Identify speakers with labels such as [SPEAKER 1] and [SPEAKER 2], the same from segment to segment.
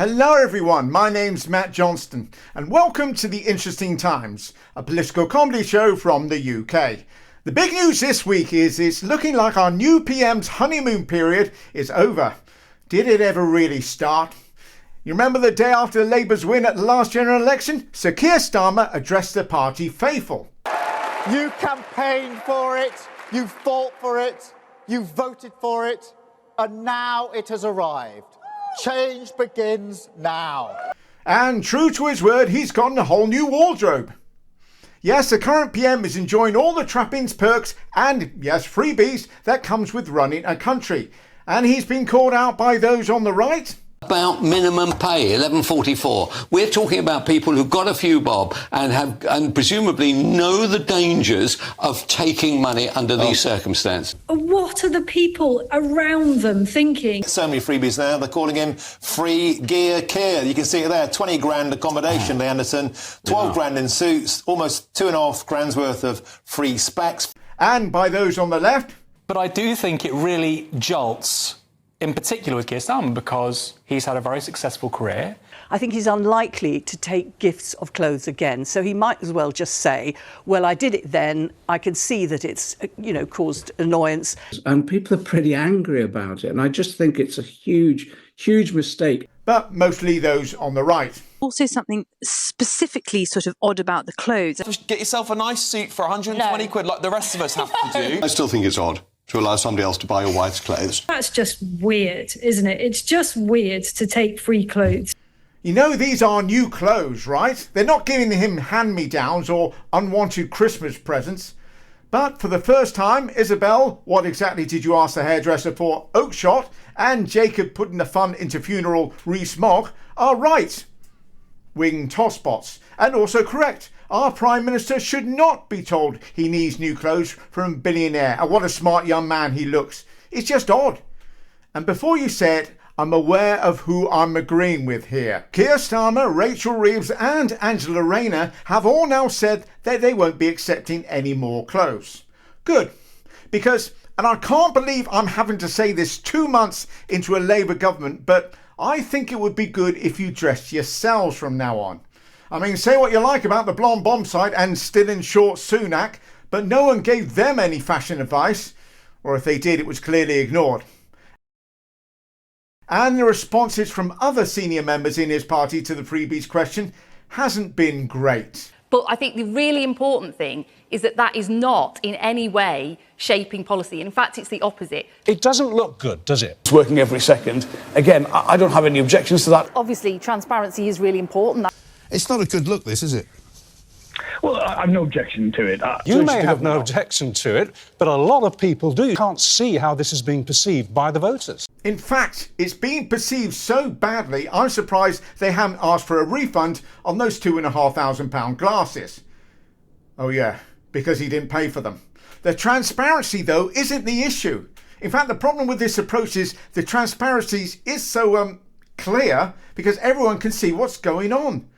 [SPEAKER 1] Hello everyone, my name's Matt Johnston and welcome to The Interesting Times, a political comedy show from the UK. The big news this week is it's looking like our new PM's honeymoon period is over. Did it ever really start? You remember the day after Labour's win at the last general election? Sir Keir Starmer addressed the party faithful.
[SPEAKER 2] You campaigned for it, you fought for it, you voted for it, and now it has arrived. Change begins now.
[SPEAKER 1] And true to his word, he's gotten a whole new wardrobe. Yes, the current PM is enjoying all the trappings, perks, and yes, freebies that comes with running a country. And he's been called out by those on the right.
[SPEAKER 3] About minimum pay, 11.44. We're talking about people who've got a few bob and presumably know the dangers of taking money under these circumstances.
[SPEAKER 4] What are the people around them thinking?
[SPEAKER 5] So many freebies now, they're calling him free gear care. You can see it there, 20 grand accommodation, Lee Anderson, 12 grand in suits, almost 2.5 grand's worth of free specs.
[SPEAKER 1] And by those on the left.
[SPEAKER 6] But I do think it really jolts, in particular with Keir Starmer, because he's had a very successful career.
[SPEAKER 7] I think he's unlikely to take gifts of clothes again, so he might as well just say, well, I did it then, I can see that it's, caused annoyance.
[SPEAKER 8] And people are pretty angry about it, and I just think it's a huge, huge mistake.
[SPEAKER 1] But mostly those on the right.
[SPEAKER 9] Also something specifically sort of odd about the clothes.
[SPEAKER 10] Just get yourself a nice suit for 120 quid like the rest of us have to do.
[SPEAKER 11] I still think it's odd to allow somebody else to buy your wife's clothes.
[SPEAKER 4] That's just weird, isn't it? It's just weird to take free clothes.
[SPEAKER 1] You know, these are new clothes, right? They're not giving him hand-me-downs or unwanted Christmas presents. But for the first time, Isabel, what exactly did you ask the hairdresser for? Oakshot, and Jacob putting the fun into funeral Rees-Mogg are right. Wing tosspots. And also correct. Our Prime Minister should not be told he needs new clothes from a billionaire. And what a smart young man he looks. It's just odd. And before you say it, I'm aware of who I'm agreeing with here. Keir Starmer, Rachel Reeves and Angela Rayner have all now said that they won't be accepting any more clothes. Good. Because, and I can't believe I'm having to say this 2 months into a Labour government, but I think it would be good if you dressed yourselves from now on. I mean, say what you like about the blonde bombsite and still in short Sunak, but no one gave them any fashion advice, or if they did, it was clearly ignored. And the responses from other senior members in his party to the freebies question hasn't been great.
[SPEAKER 12] But I think the really important thing is that that is not in any way shaping policy. In fact, it's the opposite.
[SPEAKER 13] It doesn't look good, does it? It's working every second. Again, I don't have any objections to that.
[SPEAKER 12] Obviously, transparency is really important.
[SPEAKER 11] It's not a good look, this, is it?
[SPEAKER 14] Well, I've no objection to it.
[SPEAKER 13] You may have no objection to it, but a lot of people do. You can't see how this is being perceived by the voters.
[SPEAKER 1] In fact, it's being perceived so badly, I'm surprised they haven't asked for a refund on those £2,500 glasses. Oh yeah, because he didn't pay for them. The transparency, though, isn't the issue. In fact, the problem with this approach is the transparency is so clear because everyone can see what's going on.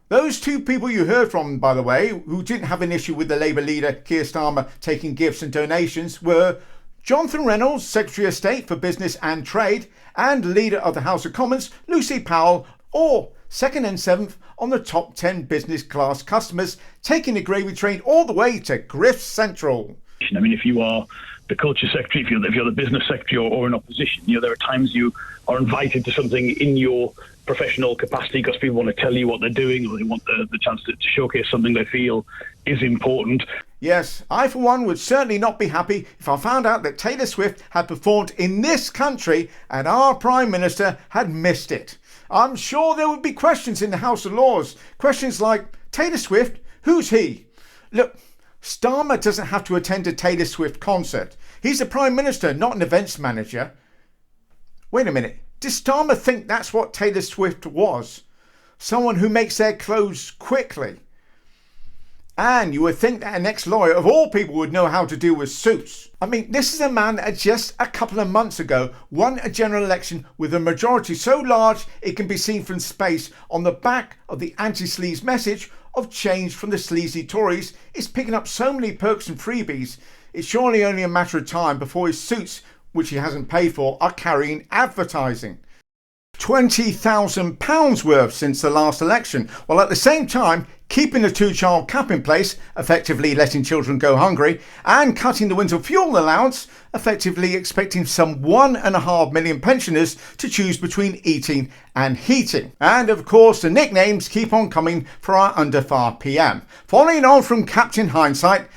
[SPEAKER 1] Those two people you heard from, by the way, who didn't have an issue with the Labour leader Keir Starmer taking gifts and donations were Jonathan Reynolds, Secretary of State for Business and Trade, and Leader of the House of Commons, Lucy Powell, or 2nd and 7th on the top 10 business class customers, taking the gravy train all the way to Griff Central.
[SPEAKER 14] I mean, if you are the culture secretary, if you're the business secretary or in opposition, there are times you are invited to something in your professional capacity because people want to tell you what they're doing or they want the chance to showcase something they feel is important.
[SPEAKER 1] Yes, I for one would certainly not be happy if I found out that Taylor Swift had performed in this country and our Prime Minister had missed it. I'm sure there would be questions in the House of Lords. Questions like, Taylor Swift, who's he? Look, Starmer doesn't have to attend a Taylor Swift concert. He's the Prime Minister, not an events manager. Wait a minute. Does Starmer think that's what Taylor Swift was? Someone who makes their clothes quickly. And you would think that an ex-lawyer of all people would know how to deal with suits. I mean, this is a man that just a couple of months ago won a general election with a majority so large it can be seen from space on the back of the anti-sleaze message of change from the sleazy Tories is picking up so many perks and freebies. It's surely only a matter of time before his suits, which he hasn't paid for, are carrying advertising. £20,000 worth since the last election, while at the same time keeping the two-child cap in place, effectively letting children go hungry, and cutting the winter fuel allowance, effectively expecting some 1.5 million pensioners to choose between eating and heating. And of course, the nicknames keep on coming for our under-far PM. Following on from Captain Hindsight,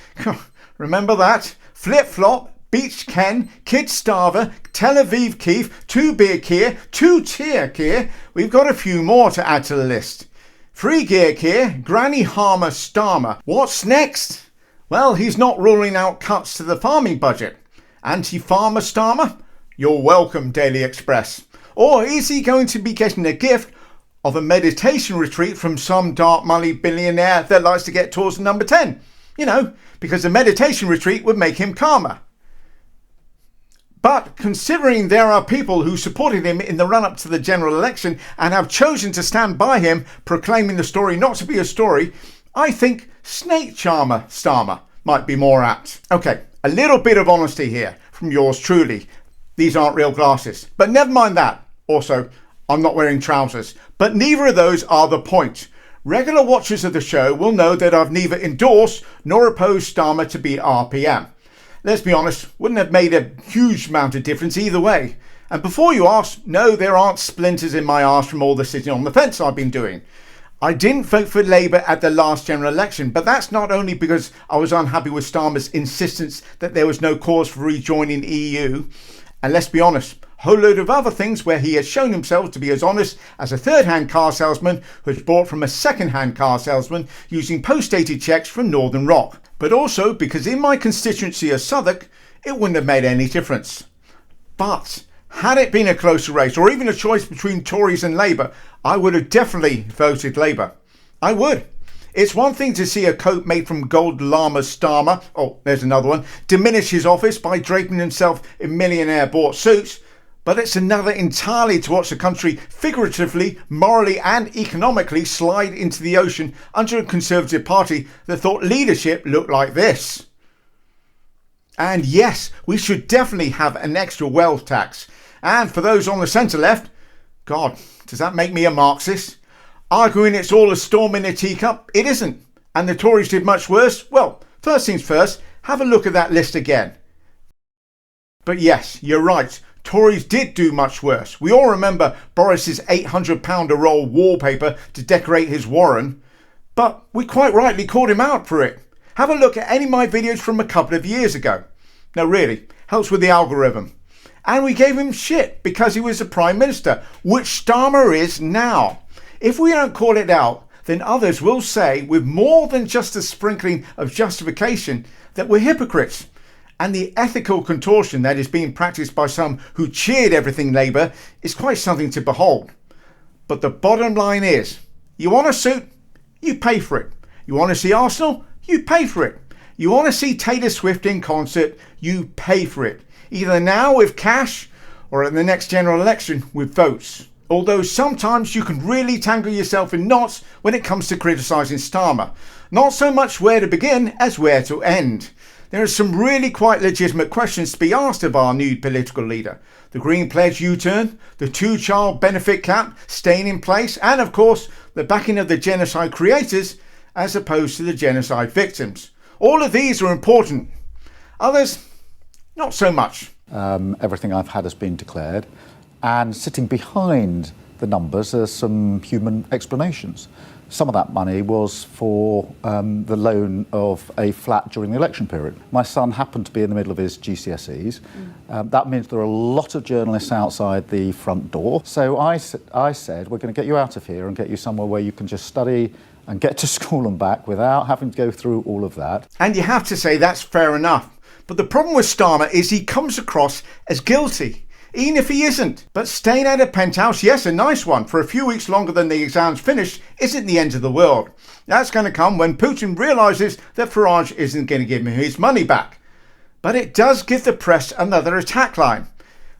[SPEAKER 1] remember that? Flip-flop, Beach Ken, Kid Starver, Tel Aviv Keith, Two Beer Keir, Two Tier Keir. We've got a few more to add to the list. Free Gear Keir, Granny Harmer Starmer. What's next? Well, he's not ruling out cuts to the farming budget. Anti-farmer Starmer? You're welcome, Daily Express. Or is he going to be getting a gift of a meditation retreat from some dark money billionaire that likes to get towards number 10? You know, because a meditation retreat would make him calmer. But considering there are people who supported him in the run-up to the general election and have chosen to stand by him, proclaiming the story not to be a story, I think Snake Charmer Starmer might be more apt. Okay, a little bit of honesty here from yours truly. These aren't real glasses, but never mind that. Also, I'm not wearing trousers, but neither of those are the point. Regular watchers of the show will know that I've neither endorsed nor opposed Starmer to be RPM. Let's be honest, wouldn't have made a huge amount of difference either way. And before you ask, no, there aren't splinters in my arse from all the sitting on the fence I've been doing. I didn't vote for Labour at the last general election, but that's not only because I was unhappy with Starmer's insistence that there was no cause for rejoining EU. And let's be honest, a whole load of other things where he has shown himself to be as honest as a third-hand car salesman who's bought from a second-hand car salesman using post-dated cheques from Northern Rock. But also because in my constituency of Southwark, it wouldn't have made any difference. But had it been a closer race or even a choice between Tories and Labour, I would have definitely voted Labour. I would. It's one thing to see a coat made from gold llama Starmer, oh, there's another one, diminish his office by draping himself in millionaire-bought suits, but it's another entirely to watch the country figuratively, morally and economically slide into the ocean under a Conservative Party that thought leadership looked like this. And yes, we should definitely have an extra wealth tax. And for those on the centre-left, God, does that make me a Marxist? Arguing it's all a storm in a teacup, it isn't. And the Tories did much worse? Well, first things first, have a look at that list again. But yes, you're right. Tories did do much worse. We all remember Boris's £800 a roll wallpaper to decorate his Warren, but we quite rightly called him out for it. Have a look at any of my videos from a couple of years ago. No, really, helps with the algorithm. And we gave him shit because he was the Prime Minister, which Starmer is now. If we don't call it out, then others will say, with more than just a sprinkling of justification, that we're hypocrites. And the ethical contortion that is being practiced by some who cheered everything Labour is quite something to behold. But the bottom line is, you want a suit? You pay for it. You want to see Arsenal? You pay for it. You want to see Taylor Swift in concert? You pay for it. Either now with cash or at the next general election with votes. Although sometimes you can really tangle yourself in knots when it comes to criticising Starmer. Not so much where to begin as where to end. There are some really quite legitimate questions to be asked of our new political leader. The Green Pledge U-turn, the two-child benefit cap staying in place, and of course the backing of the genocide creators as opposed to the genocide victims. All of these are important. Others, not so much.
[SPEAKER 15] Everything I've had has been declared, and sitting behind the numbers are some human explanations. Some of that money was for the loan of a flat during the election period. My son happened to be in the middle of his GCSEs. That means there are a lot of journalists outside the front door. So I said, we're going to get you out of here and get you somewhere where you can just study and get to school and back without having to go through all of that.
[SPEAKER 1] And you have to say that's fair enough. But the problem with Starmer is he comes across as guilty, even if he isn't. But staying at a penthouse, yes, a nice one, for a few weeks longer than the exams finish isn't the end of the world. That's going to come when Putin realises that Farage isn't going to give him his money back. But it does give the press another attack line.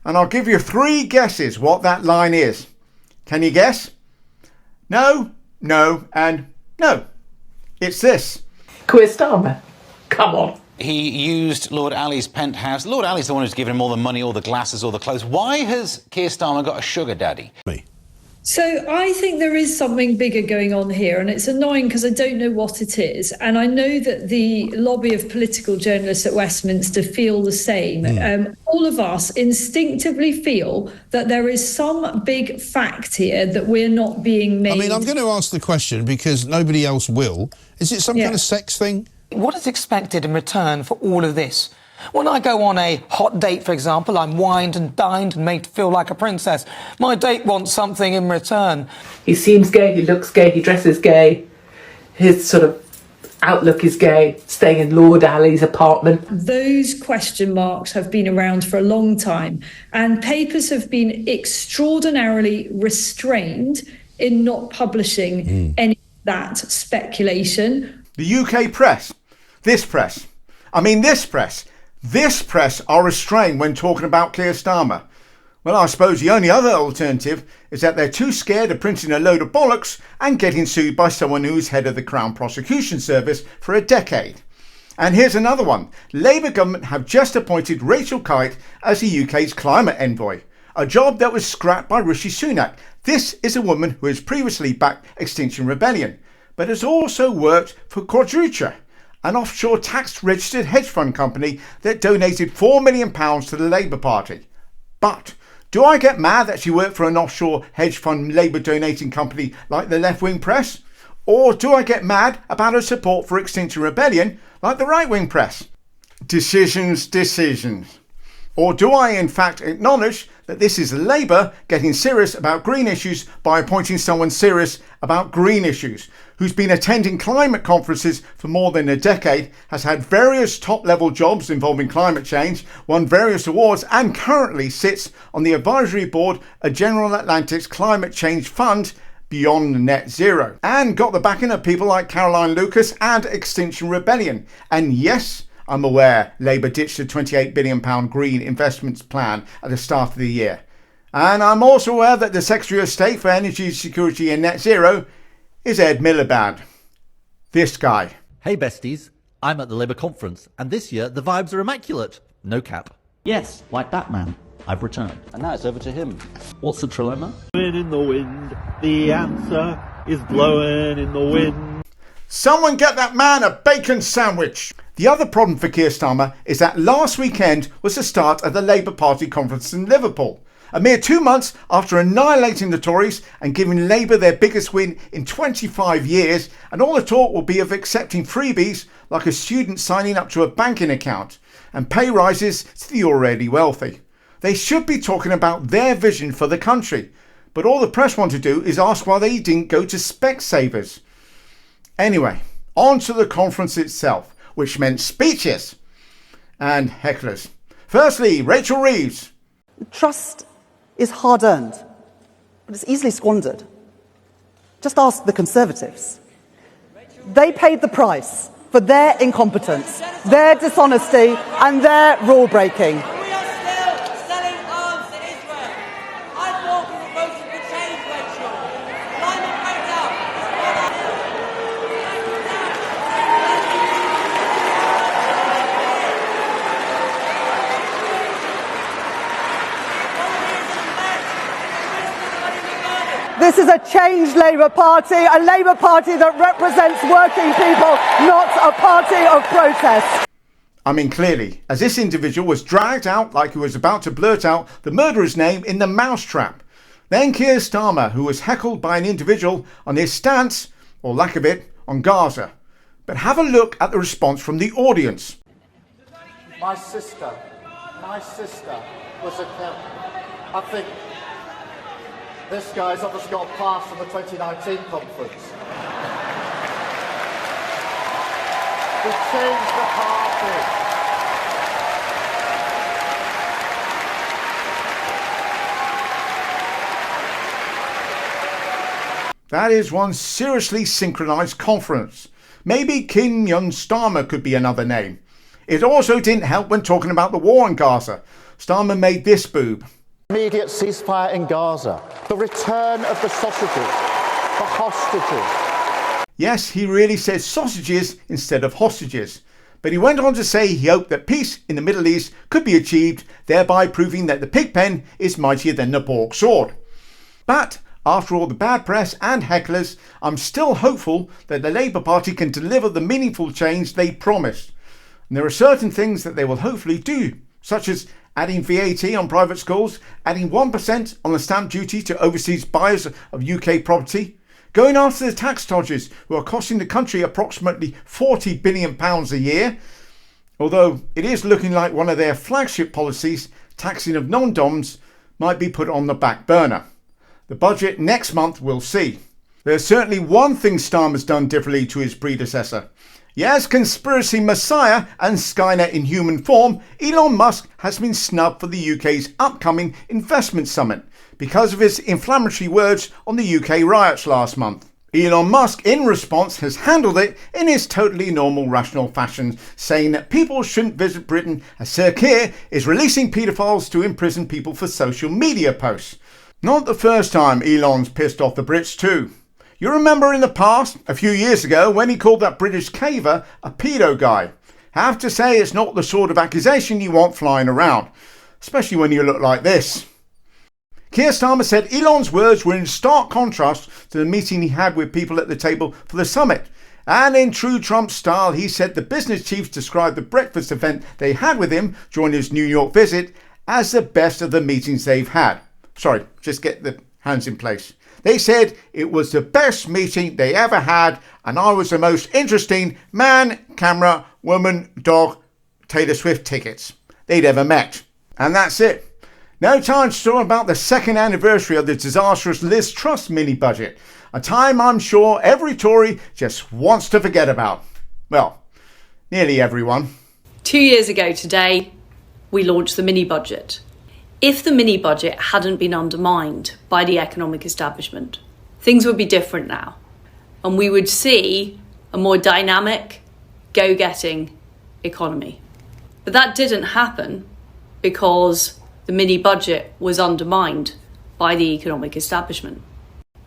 [SPEAKER 1] And I'll give you 3 guesses what that line is. Can you guess? No, no, and no. It's this.
[SPEAKER 16] Queer Starmer. Come on.
[SPEAKER 17] He used Lord Ali's penthouse. Lord Ali's the one who's given him all the money, all the glasses, all the clothes. Why has Keir Starmer got a sugar daddy?
[SPEAKER 11] Me.
[SPEAKER 4] So I think there is something bigger going on here, and it's annoying because I don't know what it is. And I know that the lobby of political journalists at Westminster feel the same. All of us instinctively feel that there is some big fact here that we're not being made.
[SPEAKER 11] I mean, I'm going to ask the question because nobody else will. Is it some kind of sex thing?
[SPEAKER 18] What is expected in return for all of this? When I go on a hot date, for example, I'm wined and dined and made to feel like a princess. My date wants something in return.
[SPEAKER 16] He seems gay, he looks gay, he dresses gay. His sort of outlook is gay, staying in Lord Alley's apartment.
[SPEAKER 4] Those question marks have been around for a long time, and papers have been extraordinarily restrained in not publishing any of that speculation.
[SPEAKER 1] The UK press, this press are restrained when talking about Keir Starmer. Well, I suppose the only other alternative is that they're too scared of printing a load of bollocks and getting sued by someone who's head of the Crown Prosecution Service for a decade. And here's another one. Labour government have just appointed Rachel Kite as the UK's climate envoy, a job that was scrapped by Rishi Sunak. This is a woman who has previously backed Extinction Rebellion, but has also worked for Quadrucha, an offshore tax-registered hedge fund company that donated £4 million to the Labour Party. But do I get mad that she worked for an offshore hedge fund Labour donating company like the left-wing press? Or do I get mad about her support for Extinction Rebellion like the right-wing press? Decisions. Or do I in fact acknowledge that this is Labour getting serious about green issues by appointing someone serious about green issues, who's been attending climate conferences for more than a decade, has had various top-level jobs involving climate change, won various awards, and currently sits on the advisory board of General Atlantic's climate change fund Beyond Net Zero, and got the backing of people like Caroline Lucas and Extinction Rebellion. And yes, I'm aware Labour ditched a £28 billion green investments plan at the start of the year. And I'm also aware that the Secretary of State for Energy Security and Net Zero is Ed Miliband. This guy.
[SPEAKER 19] Hey besties, I'm at the Labour conference, and this year the vibes are immaculate. No cap.
[SPEAKER 20] Yes, like Batman. I've returned. And now it's over to him. What's the trilemma?
[SPEAKER 21] Blowing in the wind. The answer is blowing in the wind.
[SPEAKER 1] Someone get that man a bacon sandwich. The other problem for Keir Starmer is that last weekend was the start of the Labour Party conference in Liverpool. A mere 2 months after annihilating the Tories and giving Labour their biggest win in 25 years, and all the talk will be of accepting freebies like a student signing up to a banking account and pay rises to the already wealthy. They should be talking about their vision for the country, but all the press want to do is ask why they didn't go to Specsavers. Anyway, on to the conference itself, which meant speeches and hecklers. Firstly, Rachel Reeves.
[SPEAKER 22] Trust is hard-earned, but it's easily squandered. Just ask the Conservatives. They paid the price for their incompetence, their dishonesty, and their rule-breaking. This is a changed Labour Party, a Labour Party that represents working people, not a party of protest.
[SPEAKER 1] I mean, clearly, as this individual was dragged out like he was about to blurt out the murderer's name in the mousetrap. Then Keir Starmer, who was heckled by an individual on his stance, or lack of it, on Gaza. But have a look at the response from the audience.
[SPEAKER 2] My sister was I think this guy's obviously got a pass from the 2019 conference. We changed the party.
[SPEAKER 1] That is one seriously synchronised conference. Maybe Kim Young Starmer could be another name. It also didn't help when talking about the war in Gaza. Starmer made this boob.
[SPEAKER 2] Immediate ceasefire in Gaza. The return of the sausages. The hostages.
[SPEAKER 1] Yes, he really said sausages instead of hostages. But he went on to say he hoped that peace in the Middle East could be achieved, thereby proving that the pig pen is mightier than the pork sword. But After all the bad press and hecklers, I'm still hopeful that the Labour Party can deliver the meaningful change they promised. And there are certain things that they will hopefully do, such as adding VAT on private schools, adding 1% on the stamp duty to overseas buyers of UK property, going after the tax dodgers who are costing the country approximately £40 billion a year, although it is looking like one of their flagship policies, taxing of non-doms, might be put on the back burner. The budget next month will see. There's certainly one thing Starmer's done differently to his predecessor. Yes, conspiracy messiah and Skynet in human form, Elon Musk has been snubbed for the UK's upcoming investment summit because of his inflammatory words on the UK riots last month. Elon Musk, in response, has handled it in his totally normal, rational fashion, saying that people shouldn't visit Britain as Sir Keir is releasing paedophiles to imprison people for social media posts. Not the first time Elon's pissed off the Brits too. You remember in the past, a few years ago, when he called that British caver a pedo guy. Have to say it's not the sort of accusation you want flying around, especially when you look like this. Keir Starmer said Elon's words were in stark contrast to the meeting he had with people at the table for the summit. And in true Trump style, he said the business chiefs described the breakfast event they had with him during his New York visit as the best of the meetings they've had. Sorry, just get the hands in place. They said it was the best meeting they ever had, and I was the most interesting man, camera, woman, dog, Taylor Swift tickets they'd ever met. And that's it. No time to talk about the second anniversary of the disastrous Liz Truss mini-budget, a time I'm sure every Tory just wants to forget about. Well, nearly everyone.
[SPEAKER 3] 2 years ago today, we launched the mini-budget. If the mini-budget hadn't been undermined by the economic establishment, things would be different now. And we would see a more dynamic, go-getting economy. But that didn't happen because the mini-budget was undermined by the economic establishment.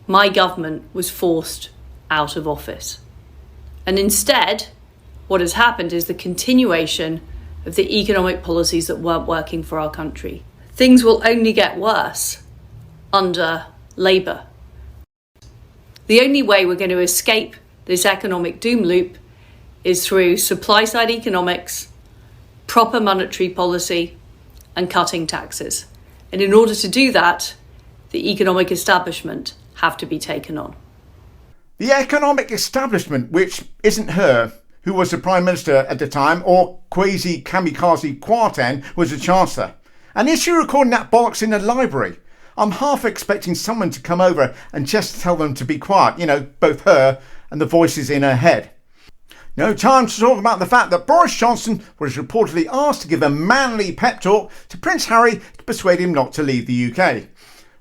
[SPEAKER 3] My government was forced out of office. And instead, what has happened is the continuation of the economic policies that weren't working for our country. Things will only get worse under Labour. The only way we're going to escape this economic doom loop is through supply-side economics, proper monetary policy, and cutting taxes. And in order to do that, the economic establishment have to be taken on.
[SPEAKER 1] The economic establishment, which isn't her, who was the Prime Minister at the time, or Kwesi Kamikaze Kwarteng was the Chancellor. And is she recording that bollocks in the library? I'm half expecting someone to come over and just tell them to be quiet, you know, both her and the voices in her head. No time to talk about the fact that Boris Johnson was reportedly asked to give a manly pep talk to Prince Harry to persuade him not to leave the UK,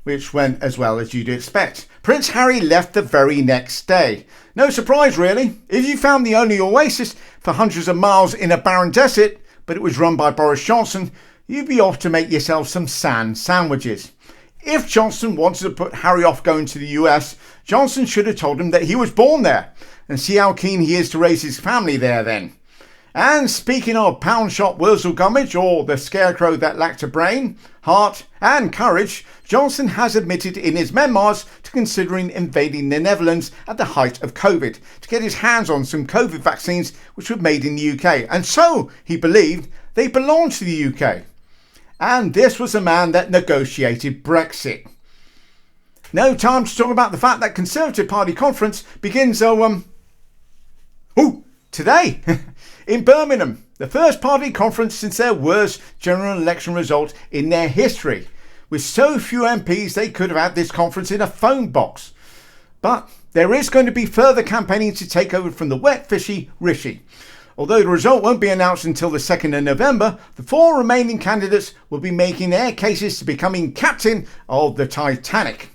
[SPEAKER 1] which went as well as you'd expect. Prince Harry left the very next day. No surprise really, if you found the only oasis for hundreds of miles in a barren desert, but it was run by Boris Johnson, you'd be off to make yourself some sand sandwiches. If Johnson wanted to put Harry off going to the US, Johnson should have told him that he was born there, and see how keen he is to raise his family there then. And speaking of pound shop Wurzel Gummidge, or the scarecrow that lacked a brain, heart and courage, Johnson has admitted in his memoirs to considering invading the Netherlands at the height of COVID to get his hands on some COVID vaccines which were made in the UK, and so he believed they belonged to the UK. And this was the man that negotiated Brexit. No time to talk about the fact that Conservative Party conference begins today in Birmingham, the first party conference since their worst general election result in their history, with so few MPs they could have had this conference in a phone box. But there is going to be further campaigning to take over from the wet fishy Rishi. Although the result won't be announced until the 2nd of November, the 4 remaining candidates will be making their cases to becoming captain of the Titanic.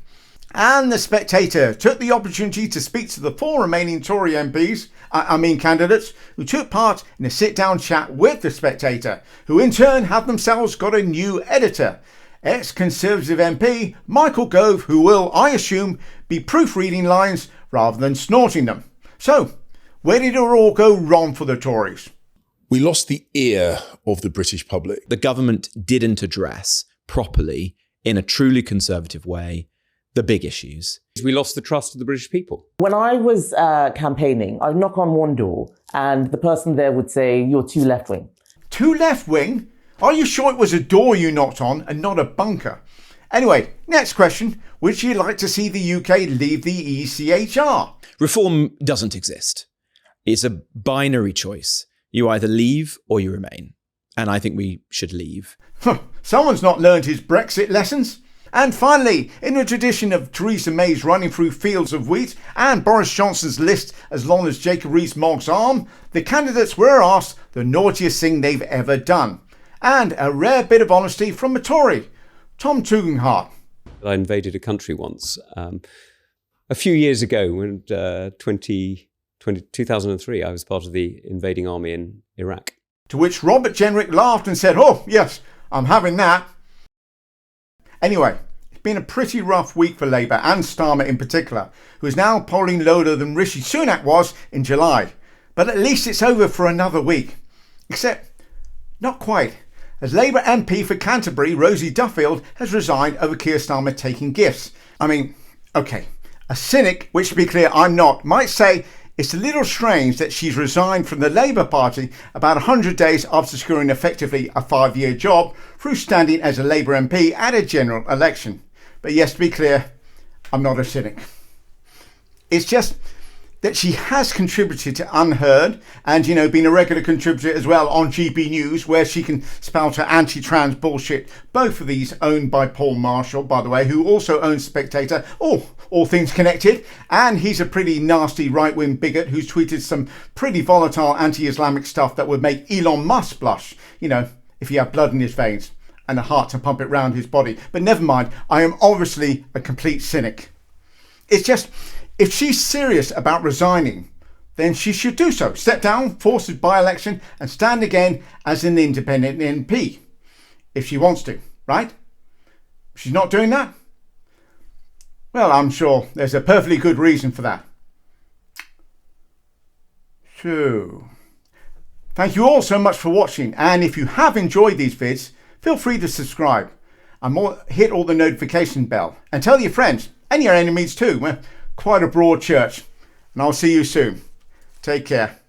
[SPEAKER 1] And the Spectator took the opportunity to speak to the 4 remaining Tory candidates who took part in a sit-down chat with the Spectator, who in turn have themselves got a new editor, ex-Conservative MP Michael Gove, who will, I assume, be proofreading lines rather than snorting them. So, where did it all go wrong for the Tories?
[SPEAKER 5] We lost the ear of the British public.
[SPEAKER 23] The government didn't address properly, in a truly conservative way,
[SPEAKER 6] the big issues. We lost the trust of the British people.
[SPEAKER 7] When I was campaigning, I'd knock on one door and the person there would say, "You're too left-wing."
[SPEAKER 1] Too left-wing? Are you sure it was a door you knocked on and not a bunker? Anyway, next question. Would you like to see the UK leave the ECHR?
[SPEAKER 6] Reform doesn't exist. It's a binary choice. You either leave or you remain. And I think we should leave.
[SPEAKER 1] Someone's not learned his Brexit lessons. And finally, in the tradition of Theresa May's running through fields of wheat and Boris Johnson's list as long as Jacob Rees-Mogg's arm, the candidates were asked the naughtiest thing they've ever done. And a rare bit of honesty from a Tory, Tom Tugendhat.
[SPEAKER 23] I invaded a country once. A few years ago, in 2003, I was part of the invading army in Iraq.
[SPEAKER 1] To which Robert Jenrick laughed and said, "Oh, yes, I'm having that." Anyway, it's been a pretty rough week for Labour and Starmer in particular, who is now polling lower than Rishi Sunak was in July. But at least it's over for another week. Except, not quite, as Labour MP for Canterbury, Rosie Duffield, has resigned over Keir Starmer taking gifts. I mean, okay, a cynic, which to be clear I'm not, might say it's a little strange that she's resigned from the Labour Party about 100 days after securing effectively a 5-year job through standing as a Labour MP at a general election. But yes, to be clear, I'm not a cynic. It's just that she has contributed to Unheard and, been a regular contributor as well on GB News, where she can spout her anti-trans bullshit. Both of these owned by Paul Marshall, by the way, who also owns Spectator. Oh, all things connected. And he's a pretty nasty right-wing bigot who's tweeted some pretty volatile anti-Islamic stuff that would make Elon Musk blush, if he had blood in his veins and a heart to pump it round his body. But never mind, I am obviously a complete cynic. It's just, if she's serious about resigning, then she should do so. Step down, force a by-election, and stand again as an independent MP. If she wants to, right? If she's not doing that, well, I'm sure there's a perfectly good reason for that. So, thank you all so much for watching. And if you have enjoyed these vids, feel free to subscribe and hit all the notification bell. And tell your friends and your enemies too. We're quite a broad church. And I'll see you soon. Take care.